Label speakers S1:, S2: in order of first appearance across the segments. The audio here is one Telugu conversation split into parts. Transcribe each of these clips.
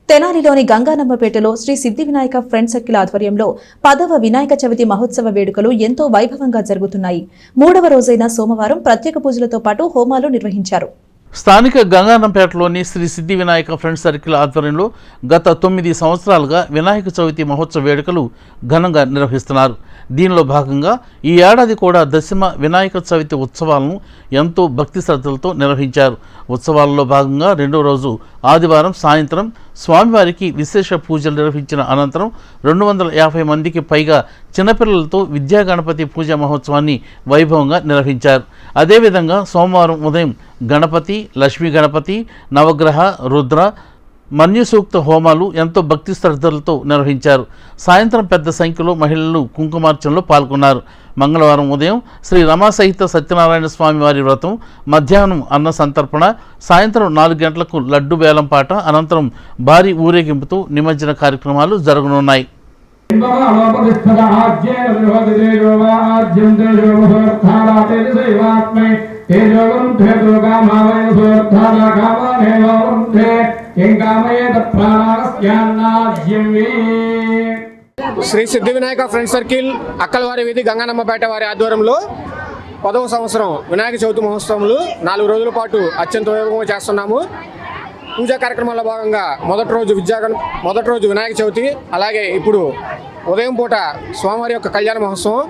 S1: తెనాలిలోని గంగానమ్మపేటలో శ్రీ సిద్ధి వినాయక ఫ్రెండ్ సర్కిల్ ఆధ్వర్యంలో 10వ వినాయక చవితి మహోత్సవ వేడుకలు ఎంతో వైభవంగా జరుగుతున్నాయి. 3వ రోజైన సోమవారం ప్రత్యేక పూజలతో పాటు హోమాలు నిర్వహించారు.
S2: స్థానిక గంగానంపేటలోని శ్రీ సిద్ధి వినాయక ఫ్రెండ్ సర్కిల్ ఆధ్వర్యంలో గత 9 సంవత్సరాలుగా వినాయక చవితి మహోత్సవ వేడుకలు ఘనంగా నిర్వహిస్తున్నారు. దీనిలో భాగంగా ఈ ఏడాది కూడా దశమ వినాయక చవితి ఉత్సవాలను ఎంతో భక్తి శ్రద్ధలతో నిర్వహించారు. ఉత్సవాలలో భాగంగా 2వ రోజు ఆదివారం సాయంత్రం స్వామివారికి విశేష పూజలు నిర్వహించిన అనంతరం 250 మందికి పైగా చిన్నపిల్లలతో విద్యా గణపతి పూజా మహోత్సవాన్ని వైభవంగా నిర్వహించారు. అదేవిధంగా సోమవారం ఉదయం గణపతి, లక్ష్మీ గణపతి, నవగ్రహ, రుద్ర, మన్యుసూక్త హోమాలు ఎంతో భక్తి శ్రద్ధలతో నిర్వహించారు. సాయంత్రం పెద్ద సంఖ్యలో మహిళలు కుంకుమార్చనలో పాల్గొన్నారు. మంగళవారం ఉదయం శ్రీ రమా సహిత సత్యనారాయణ స్వామి వారి వ్రతం, మధ్యాహ్నం అన్న సంతర్పణ, సాయంత్రం 4 గంటలకు లడ్డు వేలంపాట, అనంతరం భారీ ఊరేగింపుతో నిమజ్జన కార్యక్రమాలు జరగనున్నాయి.
S3: శ్రీ సిద్ధి వినాయక ఫ్రెండ్ సర్కిల్ అక్కలవారి వీధి గంగానమ్మపేట వారి ఆధ్వర్యంలో 10వ సంవత్సరం వినాయక చవితి మహోత్సవాలు 4 రోజుల పాటు అత్యంత వైభవంగా చేస్తున్నాము. పూజా కార్యక్రమాల్లో భాగంగా మొదటి రోజు వినాయక చవితి, అలాగే ఇప్పుడు ఉదయం పూట స్వామివారి యొక్క కళ్యాణ మహోత్సవం,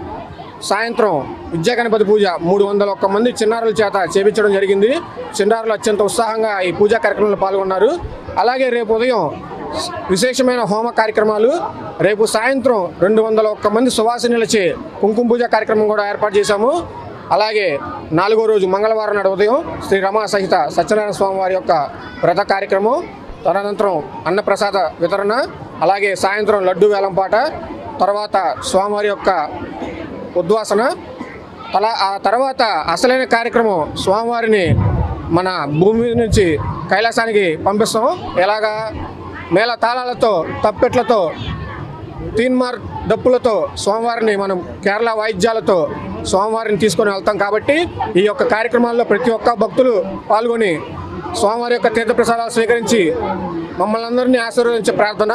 S3: సాయంత్రం విద్యా గణపతి పూజ 301 మంది చిన్నారుల చేత చేపించడం జరిగింది. చిన్నారులు అత్యంత ఉత్సాహంగా ఈ పూజా కార్యక్రమంలో పాల్గొన్నారు. అలాగే రేపు ఉదయం విశేషమైన హోమ కార్యక్రమాలు, రేపు సాయంత్రం 201 మంది సువాసినులచే కుంకుమ పూజ కార్యక్రమం కూడా ఏర్పాటు చేశాము. అలాగే 4వ రోజు మంగళవారం నాడు ఉదయం శ్రీ రమా సహిత సత్యనారాయణ స్వామి వారి యొక్క వ్రత కార్యక్రమం, తదనంతరం అన్నప్రసాద వితరణ, అలాగే సాయంత్రం లడ్డు వేలంపాట, తర్వాత స్వామివారి యొక్క ఉద్వాసన, ఆ తర్వాత అసలైన కార్యక్రమం స్వామివారిని మన భూమి నుంచి కైలాసానికి పంపిస్తాం. ఎలాగా మేళ తాళాలతో, తప్పెట్లతో, తీన్మార్ డప్పులతో స్వామివారిని మనం కేరళ వాయిద్యాలతో స్వామివారిని తీసుకొని వెళ్తాం. కాబట్టి ఈ యొక్క కార్యక్రమాల్లో ప్రతి ఒక్క భక్తులు పాల్గొని స్వామివారి యొక్క తీర్థప్రసాదాలు స్వీకరించి మమ్మల్ని అందరినీ ఆశీర్వదించే ప్రార్థన.